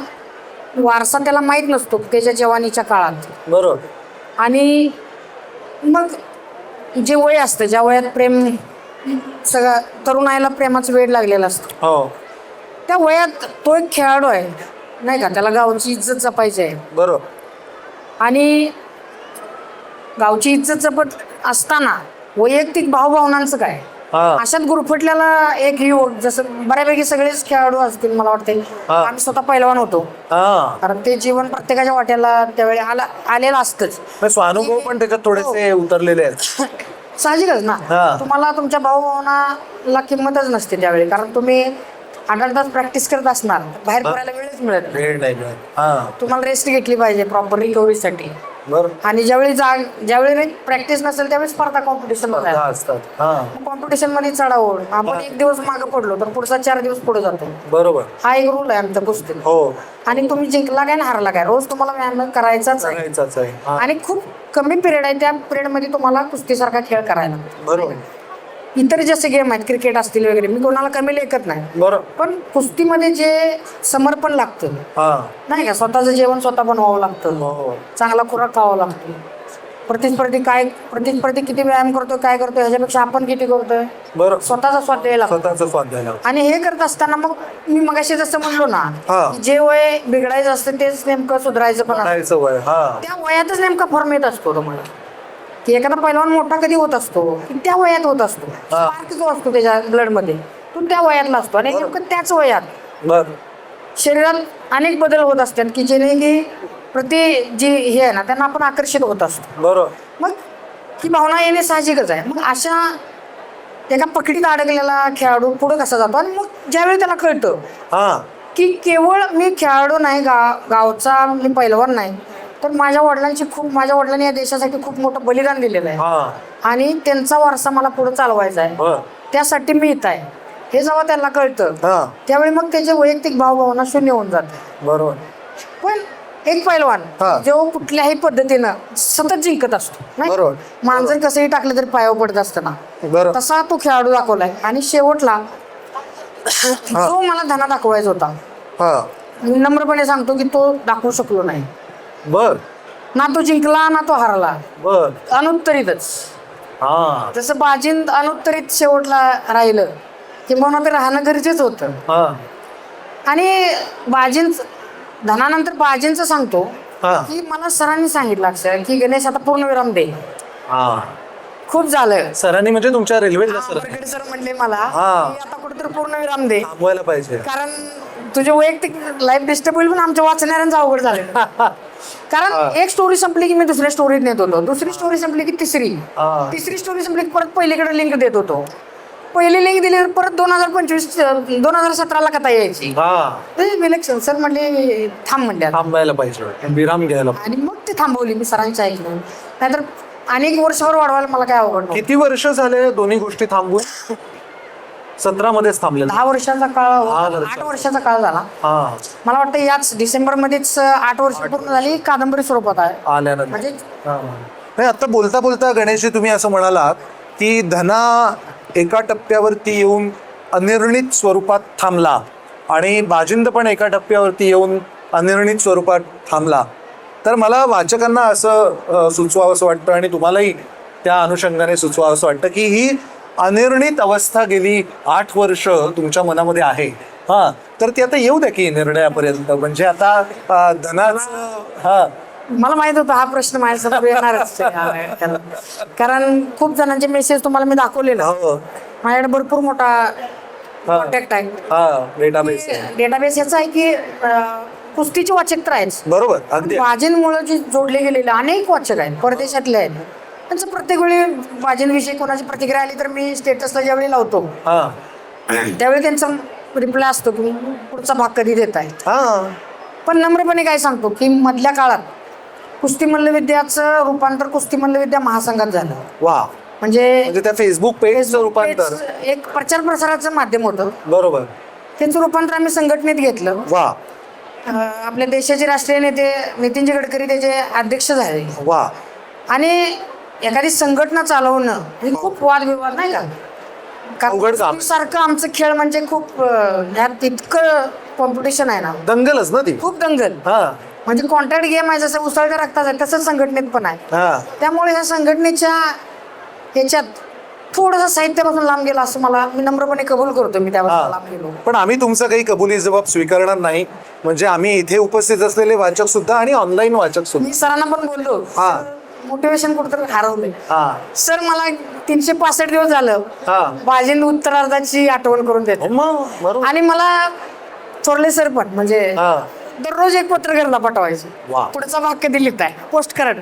वारसा त्याला माहीत नसतो त्याच्या जवानीच्या काळात. बरोबर. आणि मग जे वय असतं, ज्या वयात प्रेम सगळं तरुणाईला प्रेमाचं वेळ लागलेला असतो, हो. त्या वयात तो एक खेळाडू आहे नाही का, त्याला गावची इज्जत जपायची आहे. बरोबर. आणि गावची इज्जत जपत असताना वैयक्तिक भावभावनांचं काय, हा. अशात गुरफटल्याला एक युवक, जसं बऱ्यापैकी सगळेच खेळाडू असतील मला वाटते, हा. आम्ही स्वतः पैलवान होतो, हा, कारण ते जीवन प्रत्येकाच्या वाट्याला त्यावेळी आलेलं असतंच. म्हणजे स्वानुभव पण त्याच्यात थोडेसे उतरलेले आहेत. साहजिकच ना, हा. तुम्हाला तुमच्या भावभावनाला किंमतच नसते त्यावेळी, कारण तुम्ही 8 तास प्रॅक्टिस करत असणार, बाहेर पडायला वेळच मिळत नाही. वेळ नाही मिळत. हा. तुम्हाला रेस्ट घेतली पाहिजे प्रॉपर रिकव्हरीसाठी. बरं. आणि ज्यावेळी प्रॅक्टिस नसेल त्यावेळी स्पर्धा कॉम्पिटिशन असतात. हा. कॉम्पिटिशन मध्ये चढावड, आपण एक दिवस मागे पडलो तर पुढचा 4 दिवस पुढे जातो. बरोबर. हा एक रूल आहे आमच्या कुस्तीत. हो. आणि तुम्ही जिंकला काय ना हारला काय, रोज तुम्हाला व्यायाम करायचाच आहे. करायचाच आहे. हा. आणि खूप कमी पिरियड आहे, त्या पिरियड मध्ये तुम्हाला कुस्तीसारखा खेळ करायला. बरोबर. इतर जसे गेम आहेत, क्रिकेट असतील वगैरे, मी कोणाला कमी लेखत नाही, बरोबर. पण कुस्तीमध्ये जे समर्पण लागतं हा. नाही का, स्वतःचं जेवण स्वतः बनवावं लागतं, हो. चांगला खुराक खावा लागतो, प्रतिस्पर्धी किती व्यायाम करतोय काय करतोय ह्याच्यापेक्षा आपण किती करतोय, बरोबर. स्वतःचा स्वाध्याय लागतो. स्वतःचा स्वाध्याय. आणि हे करत असताना मग मी मगाशी जसं म्हणलो ना, हा. की जे वय बिघडायचं असतं तेच नेमकं सुधारायचं पण असतं. करायचं वय. हा. त्या वयातच नेमका फॉर्म येत असतो तुम्हाला, की एखादा पैलवान मोठा कधी होत असतो, की त्या वयात होत असतो. स्पार्क जो असतो त्याच्या ब्लड मध्ये तो त्या वयातला असतो, आणि नेमकं त्याच वयात बर. शरीरात अनेक बदल होत असतात की जेणे की जी हे आहे ना त्यांना आपण आकर्षित होत असतो. बरोबर. मग ही भावना येणे साहजिकच आहे. मग अशा एका पकडीत अडकलेला खेळाडू पुढे कसा जातो, आणि मग ज्यावेळी त्याला कळतं हा. की केवळ मी खेळाडू नाही, गावचा मी पैलवान नाही, तर माझ्या वडिलांनी या देशासाठी खूप मोठं बलिदान दिलेलं आहे, हा. आणि त्यांचा वारसा मला पुढे चालवायचा आहे, बर. त्यासाठी मी इथं आहे, हे जेव्हा त्याला कळतं हा. त्यावेळी मग त्याचे वैयक्तिक भावभावना शून्य होऊन जाते. बरोबर. पण एक पैलवान हा. जो कुठल्याही पद्धतीनं सतत जिंकत असतो नाही, बरोबर. मांजर कसंही टाकलं तरी पायावर पडत असतं ना, बरोबर. तसा तो खेळाडू दाखवलाय. आणि शेवटला जो मला धना दाखवायचा होता, हा. मी नम्रपणे सांगतो की तो दाखवू शकलो नाही. बर. ना तो जिंकला ना तो हरला, बर. अनुत्तरितच. हा. जसं बाजींत अनुत्तरित शेवटला राहिलं किंवा ते राहणं गरजेचं होतं. हा. आणि धनानंतर बाजींचं सांगतो हा. की मला सरांनी सांगितलं अक्षर की गणेश आता पूर्णविराम दे, हा. खूप झालं. सरांनी म्हणजे तुमच्या रेल्वेला सर वरकडे सर म्हणले मला हा. की आता कुठेतरी पूर्णविराम दे, थांबवायला पाहिजे. कारण तुझे वैयक्तिक लाईफ डिस्टर्ब होईल, पण आमच्या वाचणाऱ्यांचं अवघड झालं. कारण एक स्टोरी संपली की मी दुसऱ्या स्टोरीत नेत होतो, दुसरी स्टोरी संपली की तिसरी स्टोरी संपली की परत पहिलीकडे लिंक देत होतो, पहिली लिंक दिली परत 2017ला कथा यायची. इलेक्शन सर म्हणले थांब म्हणले, थांबायला पाहिजे, विराम घ्यायला. आणि मग ते थांबवली मी सरांच्या ऐकून, नाहीतर अनेक वर्षभर वाढवायला मला काय अवघड नव्हतं. किती वर्ष झाले दोन्ही गोष्टी थांबून? 17 मध्येच थांबले. 10 वर्षाचा काळ, 8 वर्षाचा काळ झाला. हा. मला वाटतं याच डिसेंबर मध्येच 8 वर्ष पूर्ण झाली, कादंबरी स्वरूपात आहे आल्यानंतर. म्हणजे. नाही, आता बोलता बोलता गणेशजी तुम्ही असं म्हणालात की धना एका टप्प्यावरती येऊन अनिर्णित स्वरूपात थांबला, आणि बाजिंद पण एका टप्प्यावरती येऊन अनिर्णित स्वरूपात थांबला. तर मला वाचकांना असं सुचवावं असं वाटतं, आणि तुम्हालाही त्या अनुषंगाने सुचवावं असं वाटतं की ही अनिर्णित अवस्था गेली 8 वर्ष तुमच्या मनामध्ये आहे. हा, तर ती आता येऊ द्या की निर्णयापर्यंत, म्हणजे आता धनाच. हा. मला माहित होतं हा प्रश्न माझ्यासमोर येणारच, कारण खूप जणांचे मेसेज तुम्हाला मी दाखवलेलं. माझ्याकडे भरपूर मोठा कॉन्टॅक्ट आहे, डेटाबेस याचा आहे की कुस्तीचे वाचक तर आहेच, बरोबर. अगदी. बाजींमुळे जे जोडले गेलेले अनेक वाचक आहेत, परदेशातले आहेत, त्यांचं प्रत्येक वेळी बाजींविषयी कोणाची प्रतिक्रिया आली तर मी स्टेटसला ज्यावेळी लावतो त्यावेळी त्यांचा रिप्लाय असतो की पुढचा भाग कधी देत आहे. पण नम्रपणे काय सांगतो की मधल्या काळात कुस्ती मल्लविद्याचं रूपांतर कुस्ती मल्लविद्या महासंघात झालं. वा. म्हणजे त्या फेसबुक पेजचं रूपांतर. एक प्रचार प्रसाराचं माध्यम होतं, बरोबर. त्यांचं रूपांतर आम्ही संघटनेत घेतलं. वा आपल्या देशाचे राष्ट्रीय नेते नितीनजी गडकरी त्याचे अध्यक्ष झाले. वा. आणि एखादी संघटना चालवणं हे खूप वादविवाद नाही का, अवघड काम. कारण सारखं आमचं खेळ म्हणजे खूप ह्यात इतकं कॉम्पिटिशन आहे ना, दंगलच ना ती. खूप दंगल. हा म्हणजे कॉन्ट्रॅक्ट गेम आहे, जसं उसळत्या रक्तात आहे तसंच संघटनेत पण आहे. हा. त्यामुळे ह्या संघटनेच्या ह्याच्यात थोडंसं साहित्यापासून लांब गेला असं मी नम्रपणे कबूल करतो. मी त्यापासून लांब गेलो, पण आम्ही तुमचं काही कबुली जबाब स्वीकारणार नाही. म्हणजे आम्ही इथे उपस्थित असलेले वाचक सुद्धा आणि ऑनलाईन वाचक सुद्धा. मी सरांना पण बोललो, हा. मोटिवेशन कुठेतरी हरवलंय हा सर. मला 365 दिवस झालं हा. बाजींद उत्तरार्धाची आठवण करून देते. मग बरोबर. आणि मला थोरले सर पण म्हणजे हा. दररोज एक पत्रकाराला पाठवायचे, वा. पुढचा वाक्य दिलीत आहे पोस्ट करा.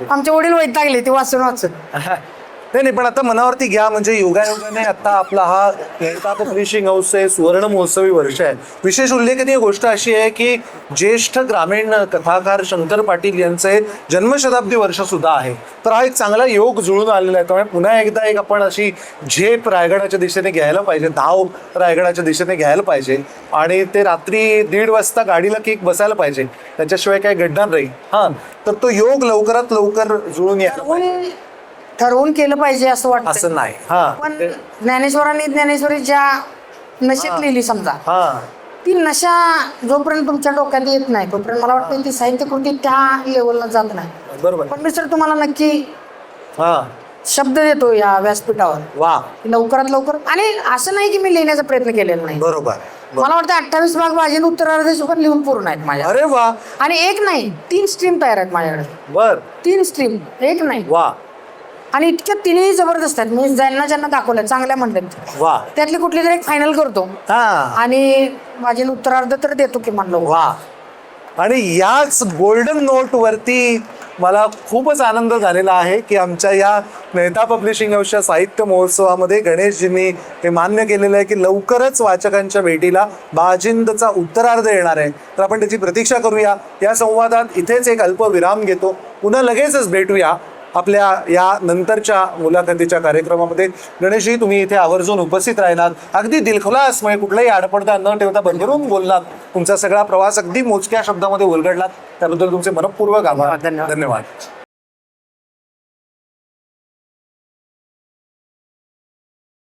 आमचे वडील वैतागले ते वाचून वाचून. नाही, पण आता मनावरती घ्या. म्हणजे योगायोगाने आता आपला हा मेहता पब्लिशिंग हाऊसचे सुवर्ण महोत्सवी वर्ष आहे. विशेष उल्लेखनीय गोष्ट अशी आहे की ज्येष्ठ ग्रामीण कथाकार शंकर पाटील यांचे जन्मशताब्दी वर्ष सुद्धा आहे. तर हा एक चांगला योग जुळून आलेला आहे. त्यामुळे पुन्हा एकदा एक आपण अशी झेप रायगडाच्या दिशेने घ्यायला पाहिजे, धाव रायगडाच्या दिशेने घ्यायला पाहिजे. आणि ते रात्री 1:30 वाजता गाडीला केक बसायला पाहिजे, त्याच्याशिवाय काही घडणार नाही. हा, तर तो योग लवकरात लवकर जुळून यायला ठरवून केलं पाहिजे असं वाटतं. असं नाही. हा. पण ज्ञानेश्वरांनी ज्ञानेश्वरी ज्या नशेत लिहिली समजा, हा. ती नशा जोपर्यंत तुमच्या डोक्यात येत नाही तोपर्यंत मला वाटतं ती साहित्य कृती त्या लेवलला जात नाही. बरोबर. पण मी सर तुम्हाला नक्की हा. शब्द देतो या व्यासपीठावर, वा. लवकरात लवकर. आणि असं नाही की मी लिहिण्याचा प्रयत्न केलेला नाही. बरोबर. मला वाटतं 28 भाग बाजींद उत्तरार्ध पण लिहून पूर्ण आहेत माझ्या. अरे वा. आणि एक नाही 3 स्ट्रीम तयार आहेत माझ्याकडे. बर. 3 स्ट्रीम, एक नाही. वा. आणि इतक्या तिन्ही जबरदस्त आहेत. मी ज्यांना दाखवलं चांगल्या म्हणतात वा. त्यातली कुठली तरी एक फायनल करतो. हा. आणि माझे उत्तरार्ध तर देतो की म्हणलो. वा. आणि याच गोल्डन नोट वरती मला खूपच आनंद झालेला आहे की आमच्या या मेहता पब्लिशिंग हाऊसच्या साहित्य महोत्सवामध्ये गणेशजींनी हे मान्य केलेलं आहे की लवकरच वाचकांच्या भेटीला बाजिंदचा उत्तरार्ध येणार आहे. तर आपण त्याची प्रतीक्षा करूया. या संवादात इथेच एक अल्प विराम घेतो. पुन्हा लगेचच भेटूया आपल्या या नंतरच्या मुलाखतीच्या कार्यक्रमामध्ये. गणेशजी, तुम्ही इथे आवर्जून उपस्थित राहिलात, अगदी दिलखुलास, म्हणजे कुठलाही आडपडदा न ठेवता भरभरून बोललात. तुमचा सगळा प्रवास अगदी मोजक्या शब्दामध्ये उलगडलात, त्याबद्दल तुमचे मनःपूर्वक आभार. धन्यवाद. धन्यवाद.